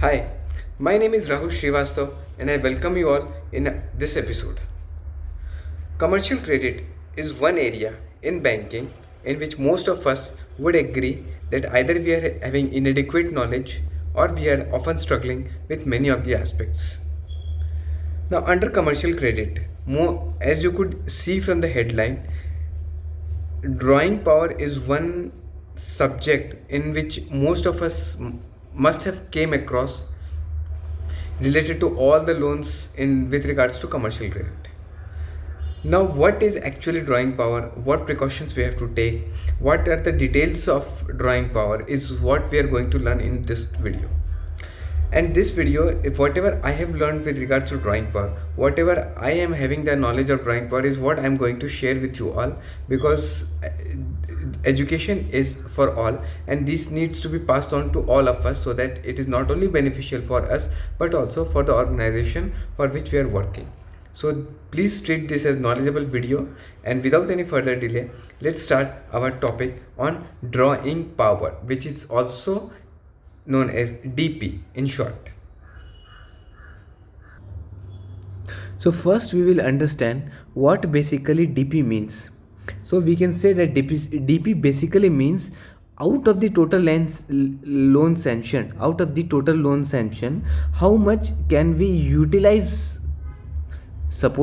Hi, my name is Rahul Srivastava and I welcome you all in this episode. Commercial credit is one area in banking in which most of us would agree that either we are having inadequate knowledge or we are often struggling with many of the aspects. Now, under commercial credit, more as you could see from the headline, drawing power is one subject in which most of us must have came across related to all the loans in with regards to commercial credit. Now, what is actually drawing power, what precautions we have to take, what are the details of drawing power is what we are going to learn in this video. And this video, if whatever I have learned with regards to drawing power, whatever I am having the knowledge of drawing power is what I am going to share with you all, because education is for all and this needs to be passed on to all of us so that it is not only beneficial for us but also for the organization for which we are working. So please treat this as knowledgeable video, and without any further delay, let's start our topic on drawing power, which is also known as DP in short. So first we will understand what basically DP means. So we can say that DP basically means out of the total loan sanction, how much can we utilize? Let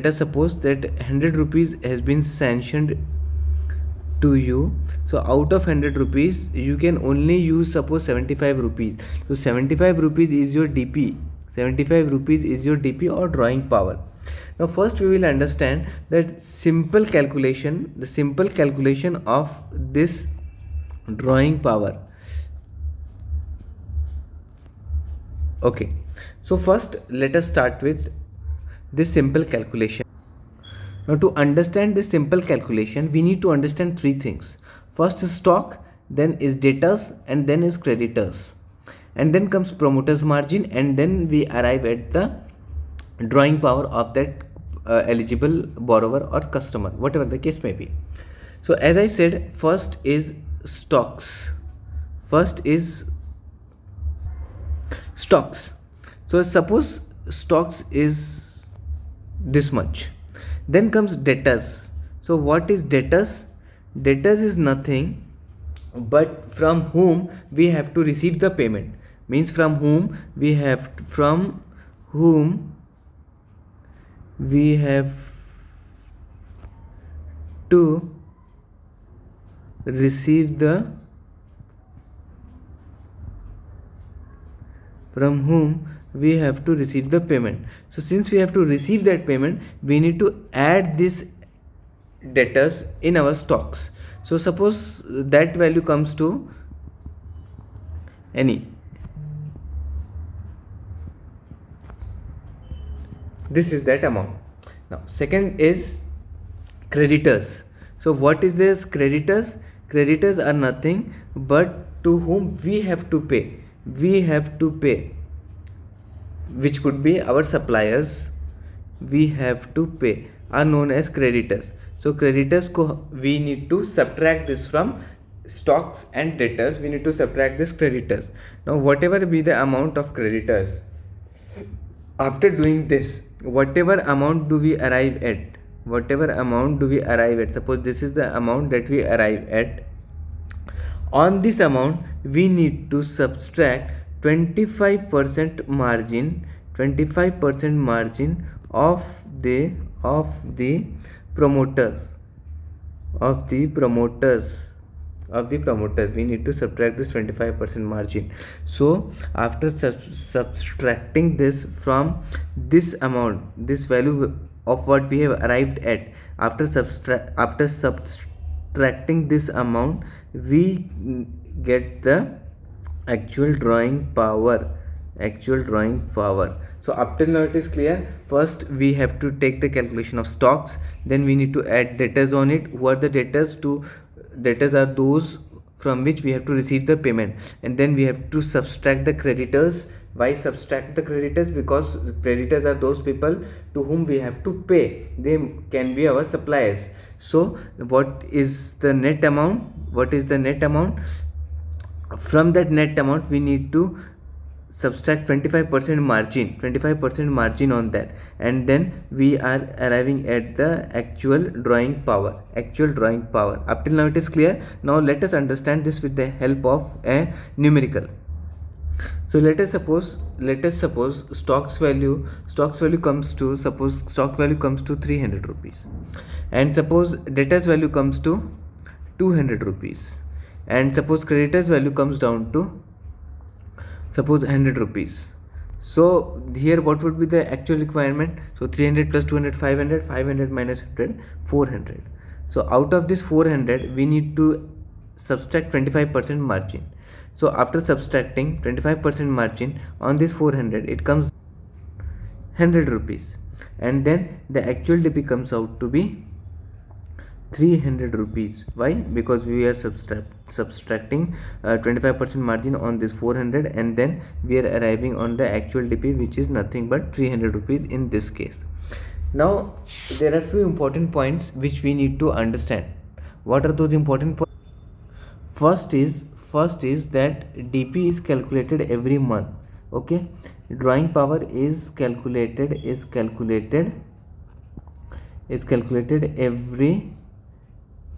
us suppose that 100 rupees has been sanctioned to you. So out of 100 rupees you can only use suppose 75 rupees. So 75 rupees is your DP. 75 rupees is your DP or drawing power. Now first we will understand that the simple calculation of this drawing power. Okay, so first let us start with this simple calculation. Now to understand this simple calculation, we need to understand three things. First is stock, then is debtors, and then is creditors. And then comes promoter's margin, and then we arrive at the drawing power of that eligible borrower or customer, whatever the case may be. So as I said, first is stocks. So suppose stocks is this much. Then comes debtors. So what is debtors? Debtors is nothing but from whom we have to receive the payment. Means from whom we have to receive the payment. So since we have to receive that payment, we need to add this debtors in our stocks. So suppose that value comes to any. This is that amount. Now second is creditors. So what is this creditors? Creditors are nothing but to whom we have to pay, which could be our suppliers. We have to pay are known as creditors. So creditors we need to subtract this from stocks and debtors. We need to subtract this creditors. Now whatever be the amount of creditors, after doing this, whatever amount do we arrive at? Suppose this is the amount that we arrive at. On this amount we need to subtract 25% margin of the promoters. We need to subtract this 25% margin. So after subtracting this from this amount, this value of what we have arrived at, after subtracting this amount, we get the actual drawing power. So up till now it is clear. First we have to take the calculation of stocks, then we need to add debtors on it. Who are the debtors? Debtors are those from which we have to receive the payment, and then we have to subtract the creditors. Why subtract the creditors? Because creditors are those people to whom we have to pay. They can be our suppliers. So what is the net amount? From that net amount we need to subtract 25% margin on that, and then we are arriving at the actual drawing power. Up till now it is clear. Now let us understand this with the help of a numerical. So let us suppose stock value comes to 300 rupees, and suppose debtors value comes to 200 rupees, and suppose creditors value comes down to 100 rupees. So here what would be the actual requirement? So 300 plus 200, 500, 500 minus 100, 400. So out of this 400 we need to subtract 25% margin. So after subtracting 25% margin on this 400, it comes 100 rupees, and then the actual DP comes out to be 300 rupees. Why? Because we are subtracting 25% margin on this 400, and then we are arriving on the actual DP, which is nothing but 300 rupees in this case. Now there are few important points which we need to understand. What are those important points? First is that DP is calculated every month. Okay, drawing power is calculated every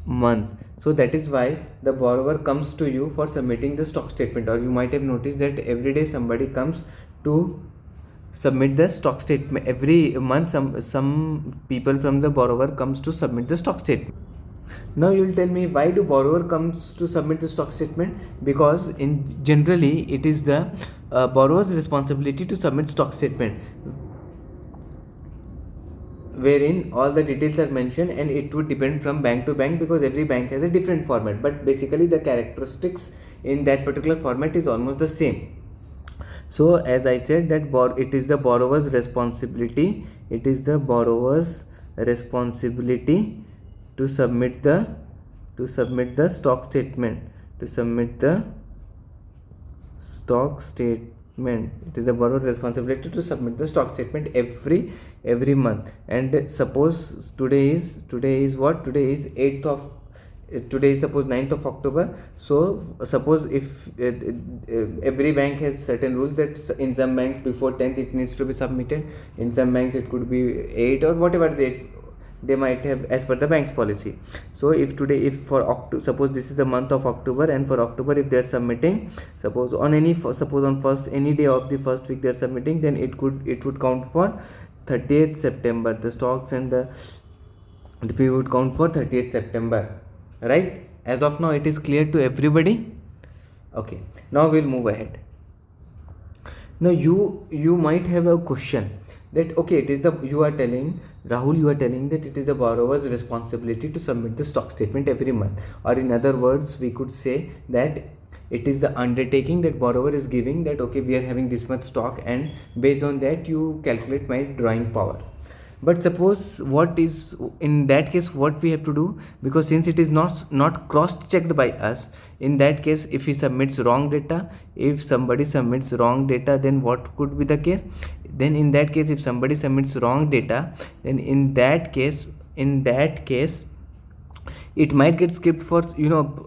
month. So that is why the borrower comes to you for submitting the stock statement, or you might have noticed that every day somebody comes to submit the stock statement. Every month some people from the borrower comes to submit the stock statement. Now you will tell me, why do borrower comes to submit the stock statement? Because in generally it is the borrower's responsibility to submit stock statement, wherein all the details are mentioned, and it would depend from bank to bank, because every bank has a different format, but basically the characteristics in that particular format is almost the same. So as I said that it is the borrower's responsibility to submit the stock statement. It is the borrower's responsibility to submit the stock statement every month. And suppose today is what? Today is 8th of today is suppose 9th of October. So suppose if every bank has certain rules that in some banks before 10th it needs to be submitted, in some banks it could be 8 or whatever they might have as per the bank's policy. So if for October, suppose this is the month of October, and for October if they are submitting, suppose on any any day of the first week they are submitting, then it would count for 30th September. The stocks and the DP would count for 30th September, right? As of now it is clear to everybody. Okay, now we'll move ahead. Now you might have a question that, okay, you are telling that it is the borrower's responsibility to submit the stock statement every month, or in other words we could say that it is the undertaking that borrower is giving, that okay, we are having this much stock, and based on that you calculate my drawing power. But suppose in that case what we have to do, because since it is not cross checked by us, in that case if he submits wrong data, if somebody submits wrong data, then what could be the case? Then in that case, if somebody submits wrong data, then in that case it might get skipped for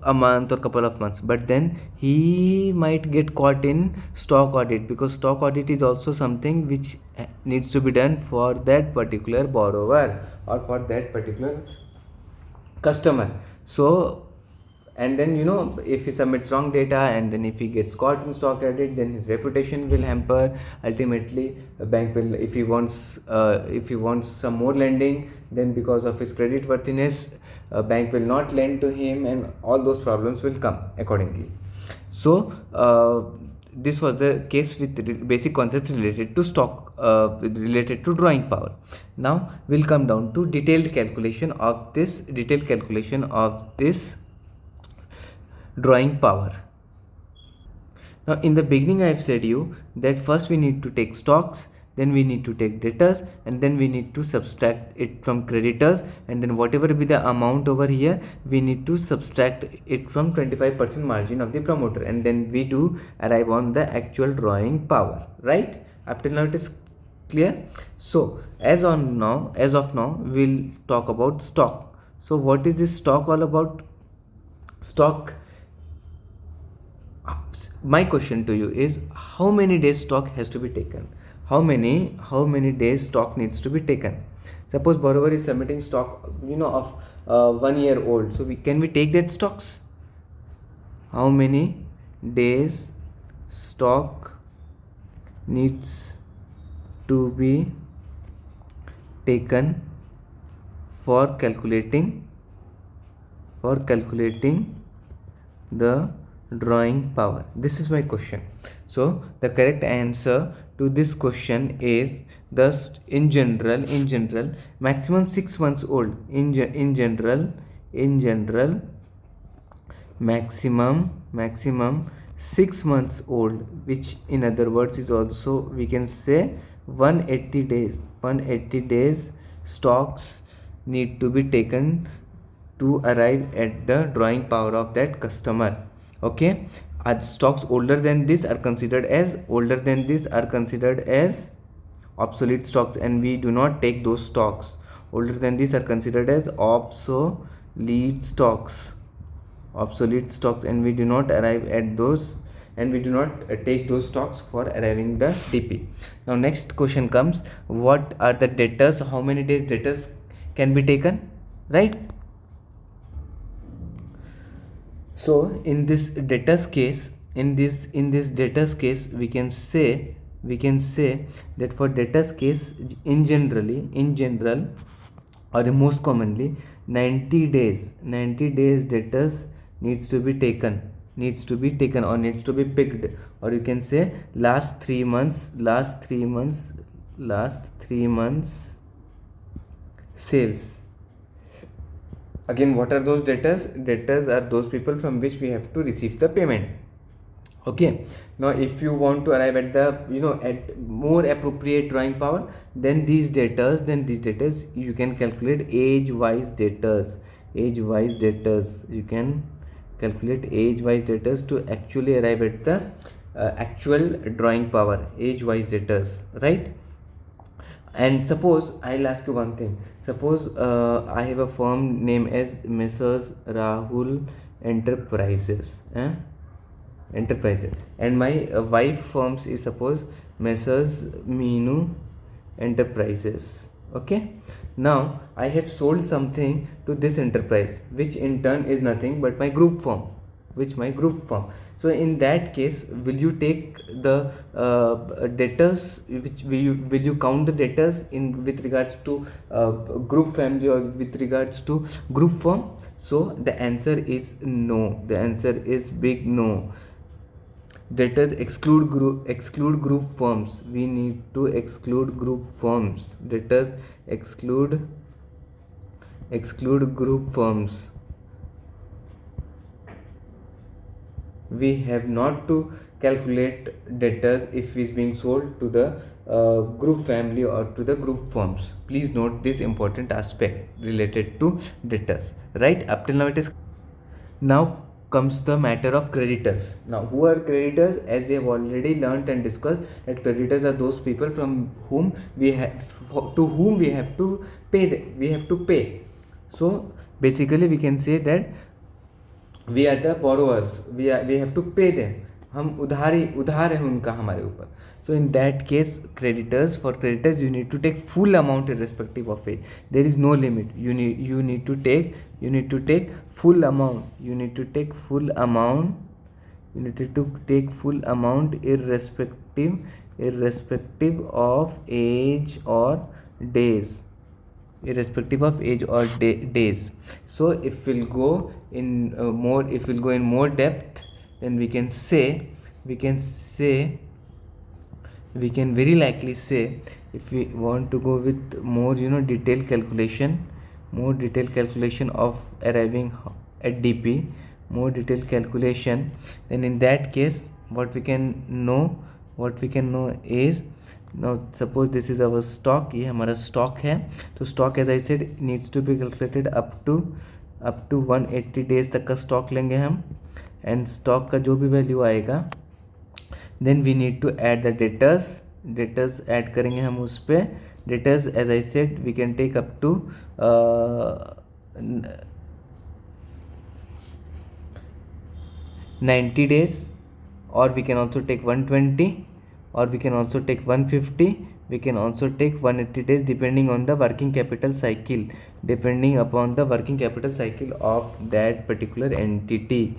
a month or couple of months, but then he might get caught in stock audit, because stock audit is also something which needs to be done for that particular borrower or for that particular customer. So, and then if he submits wrong data, and then if he gets caught in stock audit, then his reputation will hamper. Ultimately a bank will, if he wants some more lending, then because of his credit worthiness, a bank will not lend to him, and all those problems will come accordingly. So this was the case with basic concepts related to stock, related to drawing power. Now we'll come down to detailed calculation of this drawing power. Now in the beginning I have said you that first we need to take stocks, then we need to take debtors, and then we need to subtract it from creditors, and then whatever be the amount over here, we need to subtract it from 25% margin of the promoter, and then we do arrive on the actual drawing power, right? Up till now it is clear. So as of now we'll talk about stock. So what is this stock all about? Stock, my question to you is, how many days stock has to be taken? How many days stock needs to be taken? Suppose borrower is submitting stock, of 1 year old, so can we take that stocks? How many days stock needs to be taken for calculating the drawing power? This is my question. So the correct answer to this question is, thus in general maximum 6 months old, in general maximum 6 months old, which in other words is also we can say 180 days stocks need to be taken to arrive at the drawing power of that customer. Okay, stocks older than this are considered as obsolete stocks, and we do not take those stocks. Older than these are considered as obsolete stocks, and we do not arrive at those, and we do not take those stocks for arriving the DP. Now next question comes, what are the debtors? How many days debtors can be taken, right? So in this debtors case, we can say that for debtors case, in general or most commonly 90 days debtors needs to be taken or needs to be picked, or you can say last 3 months sales. Again, what are those debtors? Debtors are those people from which we have to receive the payment. Okay, now if you want to arrive at the at more appropriate drawing power, then these debtors you can calculate age wise debtors. You can calculate age wise debtors to actually arrive at the actual drawing power, age wise debtors, right? And suppose I'll ask you one thing. Suppose I have a firm name as Messrs. Rahul Enterprises, and my wife firms is suppose Messrs. Meenu Enterprises. Okay, now I have sold something to this enterprise, which in turn is nothing but my group firm. So in that case, will you take the debtors, will you count the debtors in with regards to group family or with regards to group firm? So the answer is no. The answer is big no. Debtors exclude group firms. We need to exclude group firms. Debtors exclude group firms. We have not to calculate debtors if is being sold to the group family or to the group firms. Please note this important aspect related to debtors, right? Up till now it is. Now comes the matter of creditors. Now who are creditors? As we have already learnt and discussed, that creditors are those people from whom we have to pay. So basically we can say that we are the borrowers, we have to pay them. हम उधार है उनका हमारे ऊपर. So in that case, for creditors you need to take full amount irrespective of age. There is no limit. You need to take full amount. You need to take full amount irrespective of age or days. So if we'll go in more depth, then we can very likely say, if we want to go with more detailed calculation of arriving at DP, then in that case what we can know is, now suppose this is our stock, ये हमारा stock है. तो stock as I said needs to be calculated up to 180 days तक का stock लेंगे हम, and stock का जो भी value आएगा, then we need to add the debtors add करेंगे हम उस पे. Debtors as I said we can take up to 90 days or we can also take 120, or we can also take 150, we can also take 180 days, depending on the working capital cycle, depending upon the working capital cycle of that particular entity,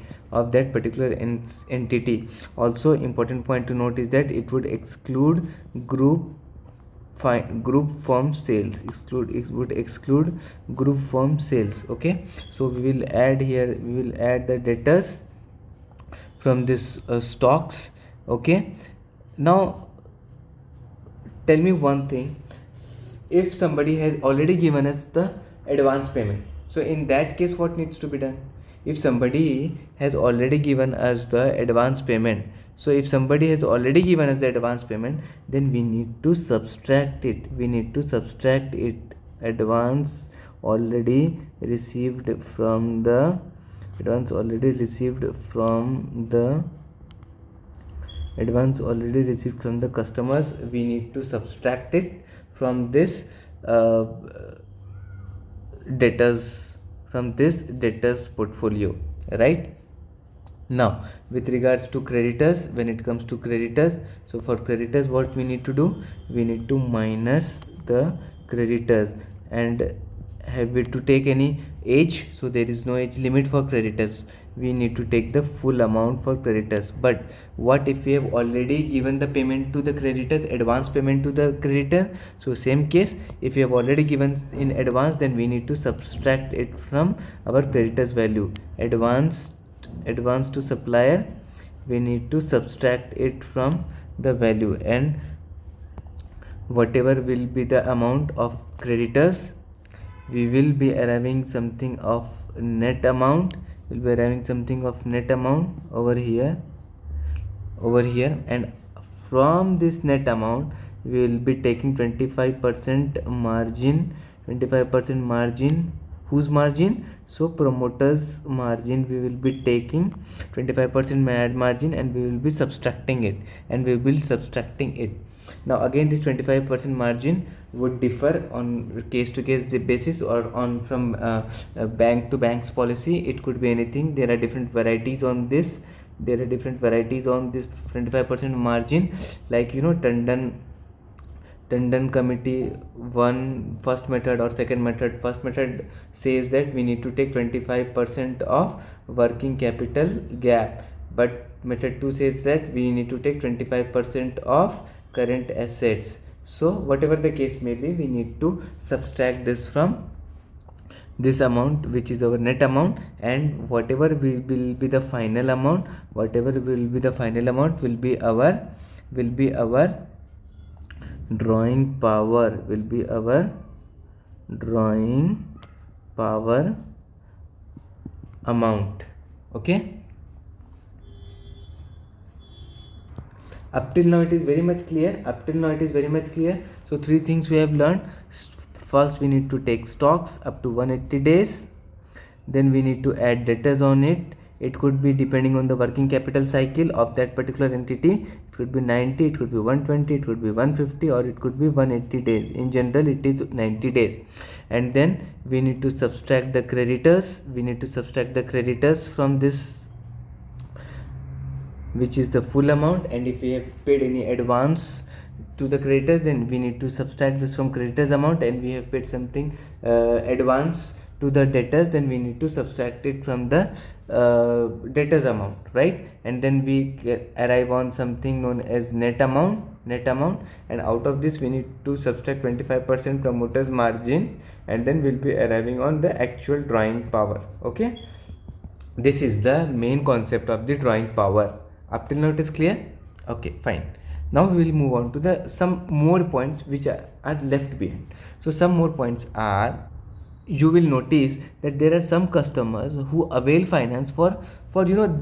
Also important point to note is that it would exclude group firm sales, it would exclude group firm sales. Okay, so we will add the debtors from this stocks. Okay, now tell me one thing. If somebody has already given us the advance payment, so in that case what needs to be done? If somebody has already given us the advance payment, so if somebody has already given us the advance payment, then we need to subtract it. Advance already received from the advance already received from the customers. We need to subtract it from this debtors portfolio, right? Now with regards to creditors, when it comes to creditors, so for creditors what we need to do? We need to minus the creditors. And have we to take any age? So there is no age limit for creditors. We need to take the full amount for creditors. But what if we have already given the payment to the creditors, advance payment to the creditor? So same case, if we have already given in advance, then we need to subtract it from our creditors value. Advance to supplier, we need to subtract it from the value, and whatever will be the amount of creditors, we will be arriving something of net amount. Over here, and from this net amount we will be taking 25% margin. Whose margin? So promoters margin, we will be taking 25% margin, and we will be subtracting it, Now again, this 25% margin would differ on case to case basis, or on from bank to bank's policy. It could be anything. There are different varieties on this 25% margin, like Tandon committee, first method or second method. First method says that we need to take 25% of working capital gap, but method 2 says that we need to take 25% of current assets. So whatever the case may be, we need to subtract this from this amount, which is our net amount, and whatever will be the final amount will be our drawing power amount. Okay, up till now it is very much clear. So three things we have learned. First, we need to take stocks up to 180 days. Then we need to add debtors on it. It could be depending on the working capital cycle of that particular entity. It could be 90, it could be 120, it could be 150, or it could be 180 days. In general, it is 90 days. And then we need to subtract the creditors. From this, which is the full amount. And if we have paid any advance to the creditors, then we need to subtract this from creditors amount. And we have paid something advance to the debtors, then we need to subtract it from the debtors amount, right? And then we arrive on something known as net amount. And out of this we need to subtract 25% promoters margin, and then we'll be arriving on the actual drawing power. Okay, this is the main concept of the drawing power. Up till now it is clear? Okay, fine. Now we will move on to some more points which are left behind. So some more points are, you will notice that there are some customers who avail finance for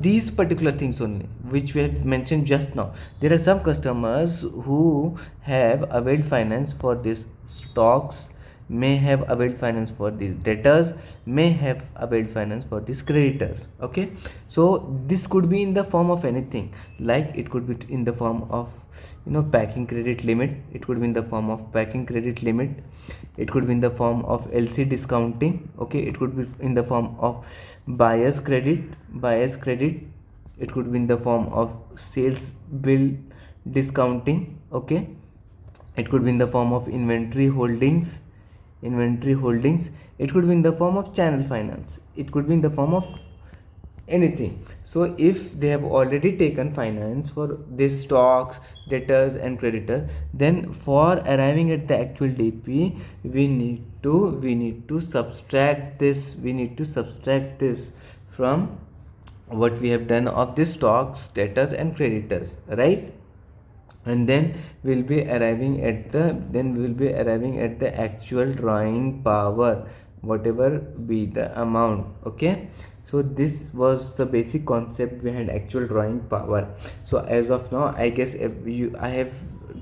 these particular things only, which we have mentioned just now. There are some customers who have availed finance for these stocks, may have availed finance for these debtors, may have availed finance for these creditors. Okay, so this could be in the form of anything, like it could be in the form of packing credit limit. It could be in the form of packing credit limit. It could be in the form of LC discounting. Okay, it could be in the form of buyer's credit. it could be in the form of sales bill discounting, okay, it could be in the form of inventory holdings, it could be in the form of channel finance, it could be in the form of anything. So if they have already taken finance for these stocks, debtors and creditors, then for arriving at the actual DP, we need to subtract this from what we have done of the stocks, debtors and creditors, right? And then we'll be arriving at the actual drawing power, whatever be the amount, okay. So this was the basic concept behind actual drawing power. So as of now, I guess I have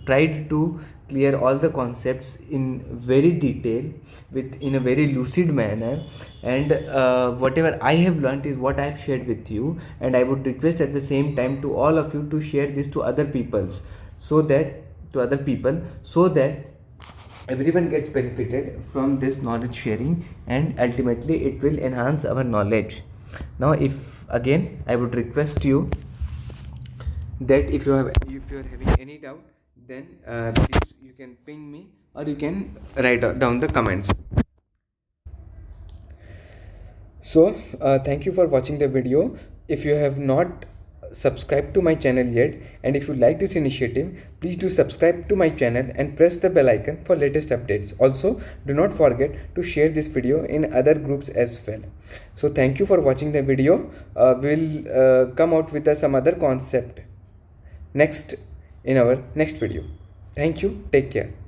tried to clear all the concepts in very detail, in a very lucid manner, and whatever I have learned is what I have shared with you, and I would request at the same time to all of you to share this to other peoples, so that everyone gets benefited from this knowledge sharing, and ultimately it will enhance our knowledge. Now if again I would request you that if you are having any doubt, then please you can ping me or you can write down the comments. So, thank you for watching the video. If you have not subscribed to my channel yet, and if you like this initiative, please do subscribe to my channel and press the bell icon for latest updates. Also, do not forget to share this video in other groups as well. So, thank you for watching the video. We'll come out with some other concept next in our next video. Thank you. Take care.